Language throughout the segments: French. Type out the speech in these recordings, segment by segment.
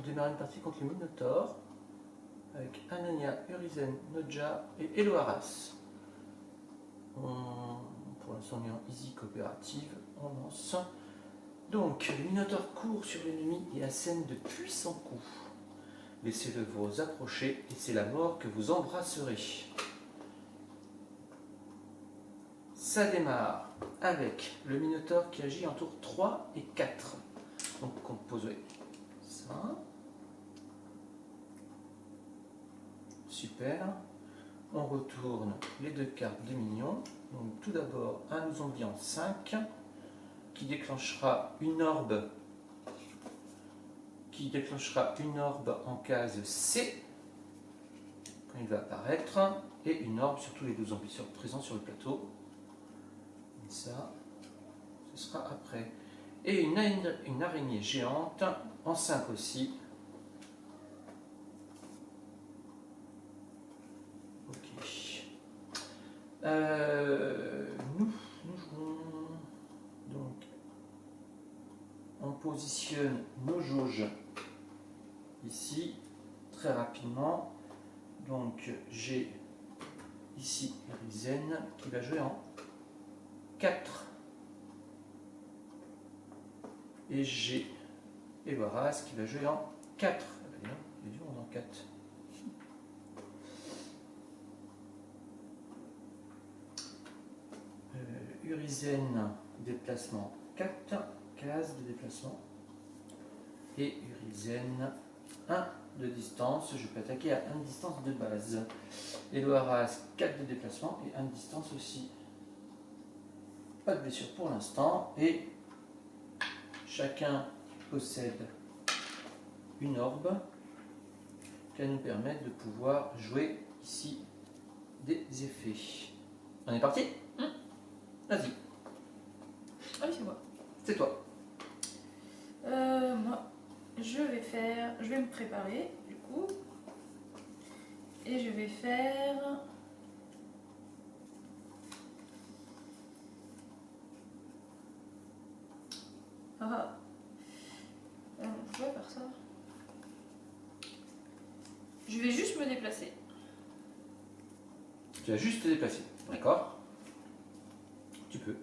démarrer une partie contre le Minotaure avec Anania, Urizen, Nodja et Eloaras. Pour l'instant, on est en easy coopérative. On lance. Donc, le Minotaure court sur l'ennemi et assène de puissants coups. Laissez-le vous approcher et c'est la mort que vous embrasserez. Ça démarre avec le Minotaure qui agit en tour 3 et 4. Donc, composer ça. Super. On retourne les deux cartes de minions. Donc, tout d'abord, un zombie en 5 qui déclenchera une orbe en case C quand il va apparaître et une orbe sur tous les deux zombies présents sur le plateau. Et ça, ce sera après. Et une araignée géante en 5 aussi. Ok. Nous jouons donc. On positionne nos jauges ici très rapidement. Donc j'ai ici Urizen qui va jouer en 4 et j'ai Eloaras qui va jouer en 4. Il est dur en 4. Urizen déplacement 4. Case de déplacement et Urizen 1 de distance. Je peux attaquer à 1 de distance de base. Eloaras 4 de déplacement et 1 de distance aussi. Pas de blessure pour l'instant et chacun possède une orbe qui va nous permettre de pouvoir jouer ici des effets. On est parti? Vas-y. Ah oui, c'est moi. C'est toi. Moi, je vais me préparer du coup, et je vais faire je vais faire ça. Je vais juste me déplacer. Tu vas juste te déplacer, d'accord? Tu peux.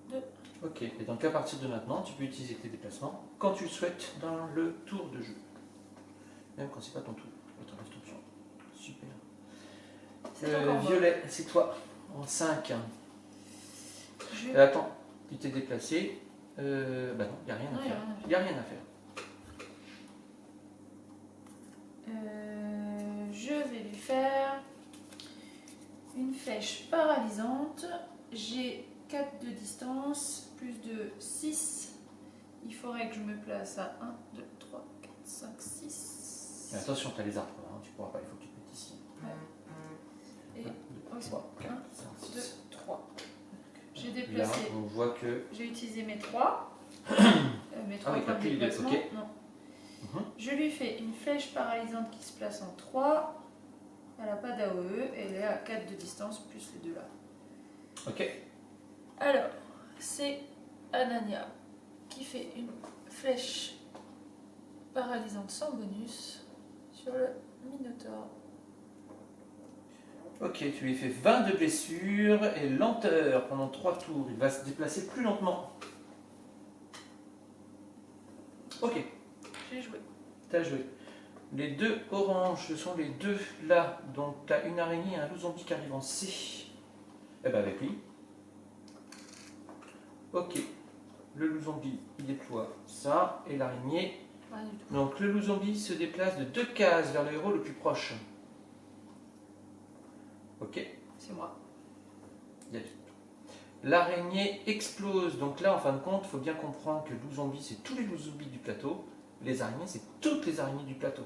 2. Ok, et donc à partir de maintenant, tu peux utiliser tes déplacements quand tu le souhaites dans le tour de jeu. Même quand c'est pas ton tour, votre instruction. Super. Violet, c'est toi, en 5. Attends, tu t'es déplacé. Bah non, il n'y a rien à faire. Il n'y a rien à faire. Je vais lui faire une flèche paralysante. J'ai 4 de distance, plus de 6. Il faudrait que je me place à 1, 2, 3, 4, 5, 6. Et attention, tu as les arbres, hein, tu ne pourras pas, il faut que tu te mettes ici. Ouais. Et 1, 2, 3, 4, 5, 2, 6. 3. J'ai déplacé. Là, on voit que. J'ai utilisé mes 3. Mes 3 points de déplacement. Okay. Non. Je lui fais une flèche paralysante qui se place en 3. Elle n'a pas d'AOE et elle est à 4 de distance plus les deux là. Ok. Alors, c'est Anania qui fait une flèche paralysante sans bonus sur le Minotaure. Ok, tu lui fais 20 de blessures et lenteur pendant 3 tours. Il va se déplacer plus lentement. Ok. J'ai joué. T'as joué. Les deux oranges, ce sont les deux là. Donc tu as une araignée et un loup zombie qui arrive en C. Eh ben avec lui. Ok. Le loup zombie, il déploie ça. Et l'araignée. Rien du tout. Donc le loup zombie se déplace de 2 cases vers le héros le plus proche. Ok. C'est moi. L'araignée explose. Donc là, en fin de compte, il faut bien comprendre que le loup zombie, c'est tous les loups zombies du plateau. Les araignées, c'est toutes les araignées du plateau.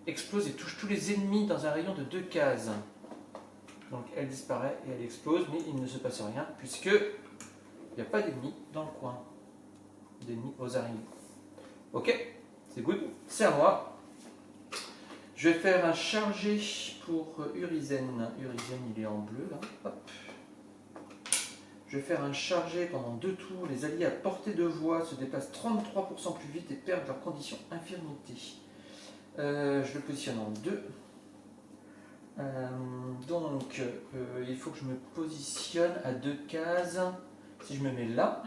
Explose et touche tous les ennemis dans un rayon de 2 cases. Donc elle disparaît et elle explose, mais il ne se passe rien puisque il n'y a pas d'ennemis dans le coin. D'ennemis aux araignées. Ok, c'est good. C'est à moi. Je vais faire un chargé pour Urizen. Urizen, il est en bleu là. Hop. Je vais faire un chargé pendant 2 tours. Les alliés à portée de voix se déplacent 33% plus vite et perdent leur condition infirmité. Je le positionne en 2. Donc, il faut que je me positionne à 2 cases. Si je me mets là,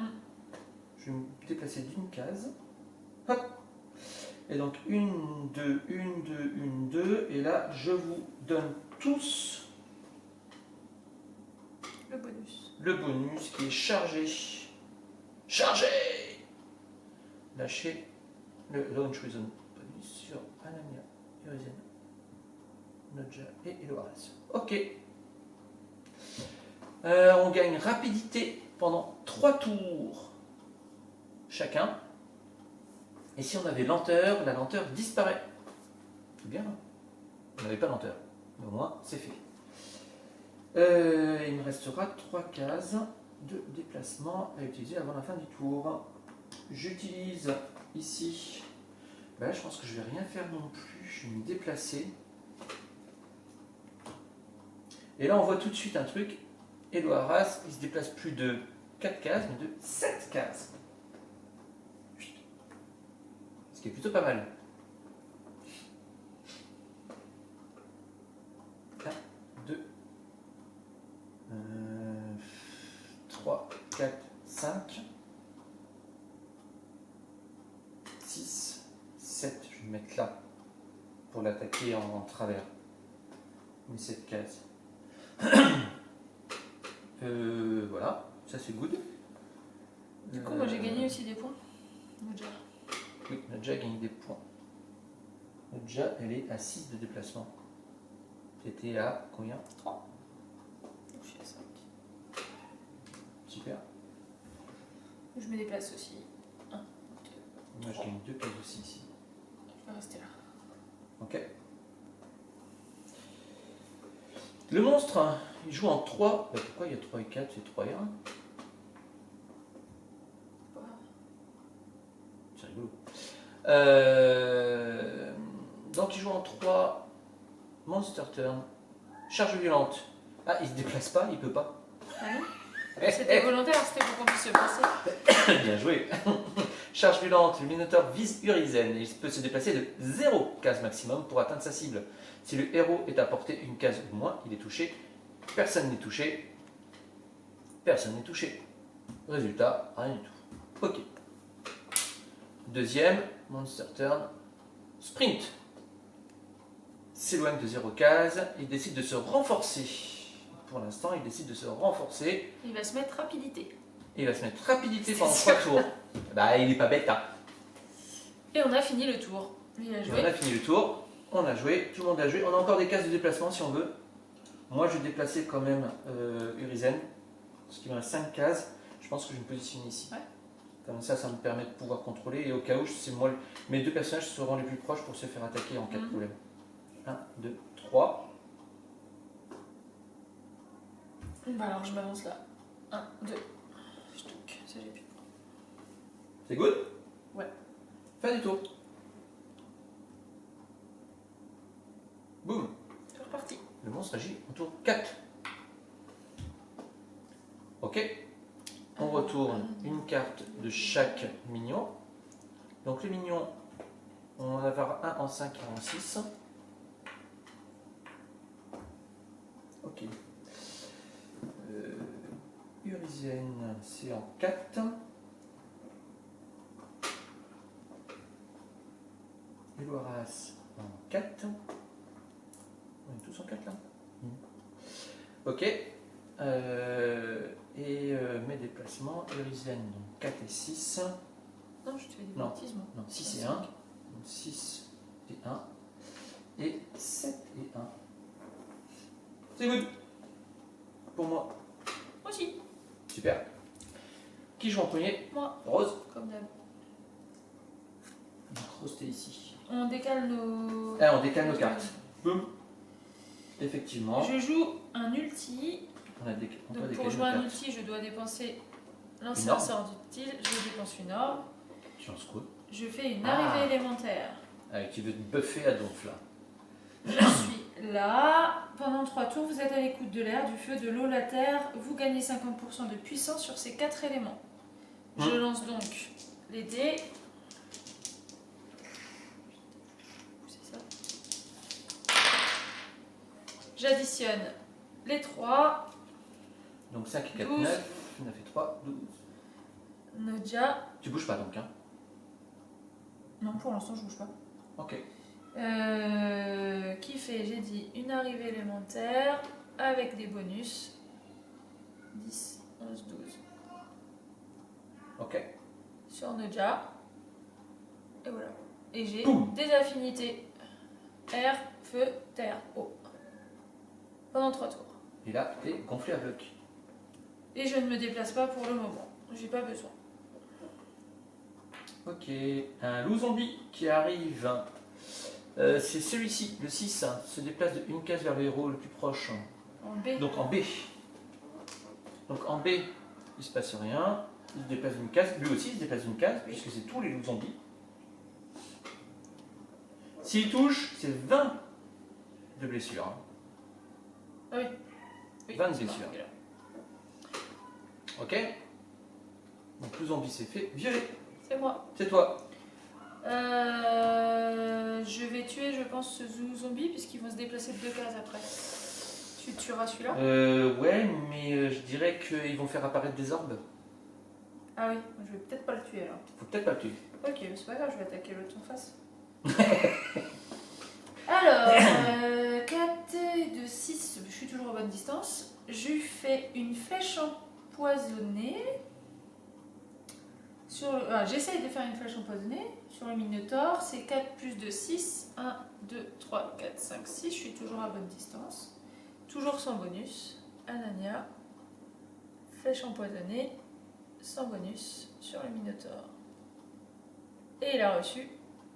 je vais me déplacer d'une case. Hop. Et donc, 1, 2, 1, 2, 1, 2. Et là, je vous donne tous le bonus. Le bonus qui est chargé. Chargé. Lâchez le Launch Reason bonus sur Anania, Urizen, Nodja et Eloras. Ok. On gagne rapidité pendant 3 tours chacun. Et si on avait lenteur, la lenteur disparaît. C'est bien, hein? On n'avait pas lenteur. Mais au moins, c'est fait. Il me restera 3 cases de déplacement à utiliser avant la fin du tour. J'utilise ici. Ben là, je pense que je vais rien faire non plus. Je vais me déplacer. Et là, on voit tout de suite un truc. Eloaras, il se déplace plus de 4 cases, mais de 7 cases. Ce qui est plutôt pas mal. 1, 2, 3, 4, 5, 6, 7. Je vais me mettre là pour l'attaquer en travers. Mais 7 cases. Voilà, ça c'est good. Du coup, moi j'ai gagné aussi des points. Nodja. Oui, Nodja a gagné des points. Nodja, elle est à 6 de déplacement. C'était à combien? 3. Je suis à 5. Super. Je me déplace aussi. 1, 2. Moi je gagne 2 cases aussi ici. Je vais rester là. Ok. Le monstre, il joue en 3. Bah, pourquoi il y a 3 et 4? C'est 3 et 1. C'est rigolo. Donc il joue en 3. Monster turn. Charge violente. Ah, il se déplace pas, il peut pas. Ah non? C'était volontaire, c'était pour qu'on puisse se passer. Bien joué. Charge violente, le Minotaure vise Urizen. Il peut se déplacer de 0 case maximum pour atteindre sa cible. Si le héros est à portée une case ou moins, il est touché. Personne n'est touché. Personne n'est touché. Résultat, rien du tout. Ok. Deuxième, Monster Turn. Sprint. S'éloigne de 0 case. Il décide de se renforcer. Pour l'instant, il décide de se renforcer. Il va se mettre rapidité. Et il va se mettre rapidité pendant 3 tours. Bah, il est pas bête, hein. Et on a fini le tour. Il a joué. On a fini le tour. On a joué. Tout le monde a joué. On a encore des cases de déplacement si on veut. Moi, je vais déplacer quand même Urizen. Parce qu'il me reste 5 cases. Je pense que je vais me positionner ici. Ouais. Comme ça, ça me permet de pouvoir contrôler. Et au cas où, c'est moi, mes 2 personnages seront les plus proches pour se faire attaquer en cas de problème. 1, 2, 3. Bah alors je m'avance là. 1, 2. Je toque. Ça j'ai plus. C'est good? Ouais. Fin du tour. Boum. C'est reparti. Le monstre agit au tour 4. Ok. On retourne une carte de chaque minion. Donc les minions, on va avoir un en 5 et un en 6. Ok. Urizen, c'est en 4. Eloaras en 4. On est tous en 4 là. Ok. Mes déplacements, Urizen, donc 4 et 6. Non, je te fais des Non. bêtises moi. Non, 6 et 1. Donc 6 et 1. Et 7 et 1. C'est good. Pour moi. Aussi. Super. Qui joue en premier? Moi. Rose. Comme d'hab. Donc Rose, t'es ici. On décale nos. Ah, on décale nos cartes. Boum. Effectivement. Je joue un ulti. On doit Donc décaler pour nos jouer un cartes. ulti, je dois dépenser lancer Une un orbe. sort d'utile. Je dépense une orbe. Tu en scout. Je fais une Ah. arrivée élémentaire. Ah, tu veux te buffer à donf là. Je suis là, pendant 3 tours, vous êtes à l'écoute de l'air, du feu, de l'eau, la terre. Vous gagnez 50% de puissance sur ces 4 éléments. Je lance donc les dés. C'est ça. J'additionne les 3. Donc 5 et 4, 12. 9. 9 et 3, 12. Nodja. Tu bouges pas donc, hein? Non, pour l'instant, je bouge pas. Ok. Qui fait, j'ai dit, une arrivée élémentaire avec des bonus. 10, 11, 12. Ok. Sur Nodja. Et voilà. Et j'ai Boum. des affinités. Air, feu, terre, eau. Pendant 3 tours. Et là, t'es gonflé à bloc. Et je ne me déplace pas pour le moment. J'ai pas besoin. Ok. Un loup zombie qui arrive. C'est celui-ci, le 6, se déplace de une case vers le héros le plus proche. En B. Donc en B. Donc en B, il se passe rien. Il se déplace d'une case. Lui aussi, il se déplace d'une case, Oui. puisque c'est tous les loups zombies. S'il touche, c'est 20 de blessures. Hein. Ah oui. Oui, 20 de c'est blessures. marqué là. Ok. Donc le zombie c'est fait. Violet, C'est moi. c'est toi. Je vais tuer, je pense, ce zombie, puisqu'ils vont se déplacer de 2 cases après. Tu tueras celui-là? Ouais, mais je dirais qu'ils vont faire apparaître des orbes. Ah oui, je vais peut-être pas le tuer alors. Faut peut-être pas le tuer. Ok, mais c'est pas grave, je vais attaquer l'autre en face. Alors, 4 de 6, je suis toujours à bonne distance. Je lui fais une flèche empoisonnée. J'essaye de faire une flèche empoisonnée sur le Minotaure. C'est 4 plus de 6. 1, 2, 3, 4, 5, 6. Je suis toujours à bonne distance. Toujours sans bonus. Anania. Flèche empoisonnée. Sans bonus sur le Minotaure. Et il a reçu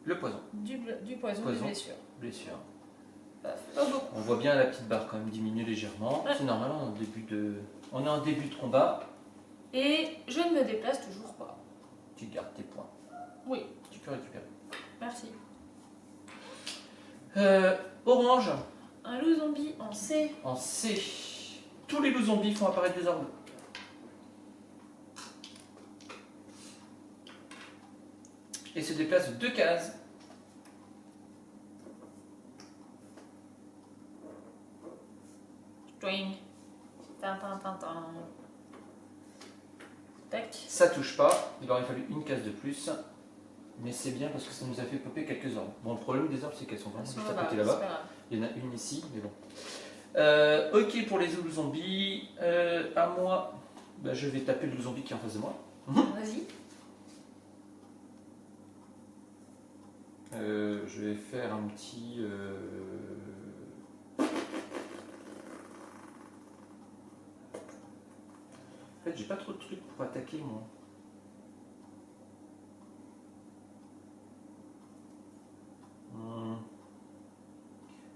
Le poison. du poison de blessure. Blessure. Paf, pas beaucoup. On voit bien la petite barre quand même diminuer légèrement. Ouais. C'est normal, on est en début de combat. Et je ne me déplace toujours pas. Tu gardes tes points. Oui, Tu peux récupérer. merci. Orange, Un loup zombie en C. en C. Tous les loups zombies font apparaître des orbes. Et se déplacent de 2 cases. Twing. Tintin, tintin. Tac. Ça touche pas, il aurait fallu une case de plus. Mais c'est bien parce que ça nous a fait popper quelques orbes. Bon, le problème des orbes, c'est qu'elles sont vraiment juste à côté là-bas. Il y en a une ici, mais bon. Ok pour les loups zombies. À moi, bah, je vais taper le loup zombie qui est en face de moi. Vas-y. Je vais faire un petit. En fait, j'ai pas trop de trucs pour attaquer moi.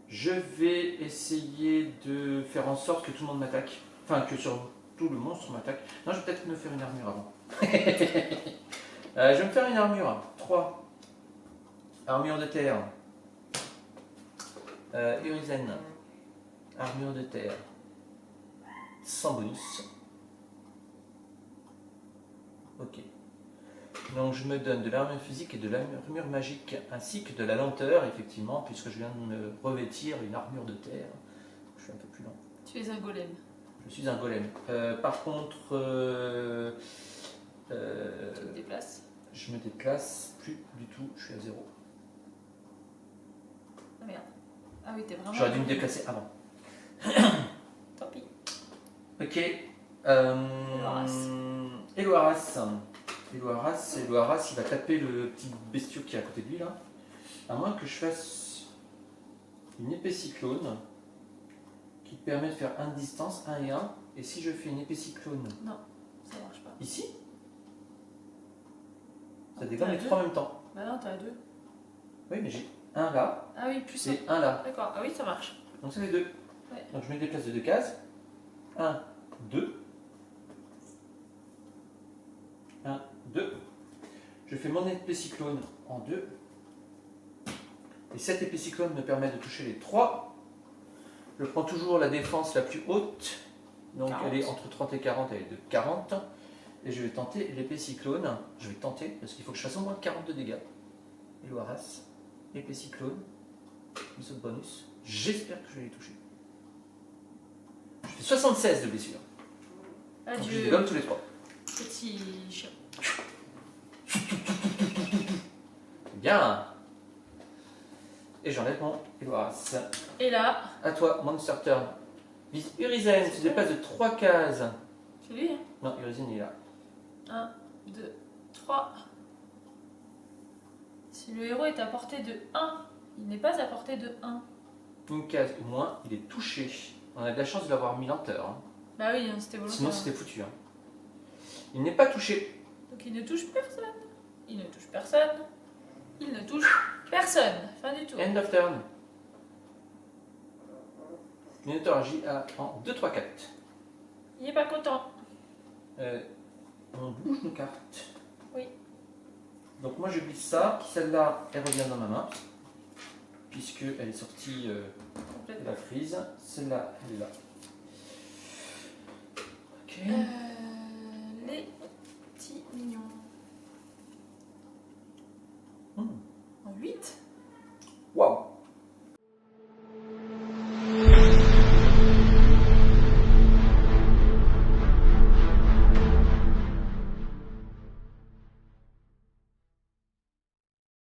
Je vais essayer de faire en sorte que tout le monde m'attaque. Enfin, que surtout le monstre m'attaque. Non, je vais peut-être me faire une armure avant. Je vais me faire une armure. 3. Armure de terre. Urizen. Armure de terre. Sans bonus. Ok. Donc je me donne de l'armure physique et de l'armure magique, ainsi que de la lenteur, effectivement, puisque je viens de me revêtir une armure de terre. Je suis un peu plus lent. Tu es un golem. Je suis un golem. Par contre, Tu te déplaces. je me déplace plus du tout, je suis à 0. Ah merde. Ah oui, t'es vraiment. J'aurais dû me déplacer avant. Tant pis. Ok. Eloaras. Eloaras, il va taper le petit bestiau qui est à côté de lui là. À moins que je fasse une épée cyclone qui permet de faire 1 de distance, 1 et 1. Et si je fais une épée cyclone Non, ça marche pas. ici, ça Ah, dégomme t'as les deux. 3 en même temps. Bah non, t'as 2. Oui, mais j'ai 1 là Ah oui, plus ça. et 1 là. D'accord, ah oui, ça marche. Donc ça fait 2. Ouais. Donc je me déplace de 2 cases. 1, 2. 1, 2. Je fais mon épée cyclone en 2. Et cette épée cyclone me permet de toucher les 3 Je prends toujours la défense la plus haute. Donc 40. elle est entre 30 et 40, elle est de 40. Et je vais tenter l'épée cyclone. Je vais tenter parce qu'il faut que je fasse au moins 42 dégâts. Et Loiras, épée cyclone, une saute bonus. J'espère que je vais les toucher. Je fais 76 de blessure. Donc je les Adieu, dégomme tous les trois. petit chien. Bien. Et j'enlève mon Loiras. Et là, À toi, Monster Turn. Vise Urizen, tu dépasses de 3 cases. c'est lui. Hein. Non, Urizen il est là. 1, 2, 3. Si le héros est à portée de 1, il n'est pas à portée de 1. Une case ou moins, il est touché. On a de la chance de l'avoir mis lenteur. Hein. Bah oui, hein, c'était volontaire. Sinon c'était foutu. Hein. Il n'est pas touché. Donc il ne touche personne. Il ne touche personne. Il ne touche personne. Fin du tour. End of turn. Minotaur agit en 2, 3, 4. Il n'est pas content. On bouge nos cartes. Oui. Donc moi je glisse ça. Celle-là, elle revient dans ma main. Puisqu'elle est sortie de Complètement. la frise. Celle-là, elle est là. Ok. Les petits mignons.